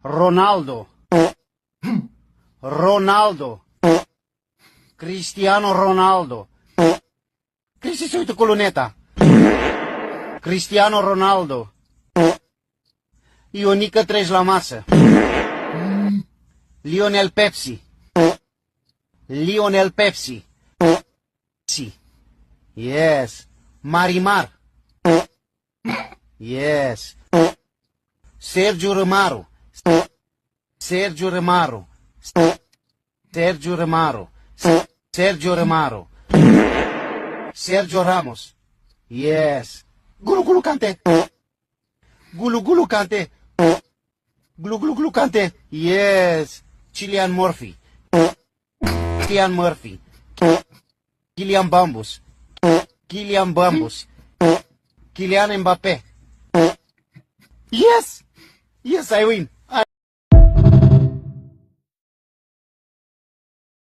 Ronaldo. Ronaldo. Cristiano Ronaldo. Cristi se uită cu luneta. Cristiano Ronaldo. Ionica treci la masă. Lionel Pepsi. Lionel Pepsi. Yes. Marimar. Yes. Sergio Romaro. Sergio Romaro. Sergio Romaro. Sergio Romaro. Sergio Ramos. Yes. Gulu Gulu Kante. Gulu Gulu Kante. Gulu Gulu Gulu Kante. Yes. Cillian Murphy. Cillian Murphy. Kylian Bambus. Kylian Bambus. Kylian Mbappé. Yes. Yes, I win.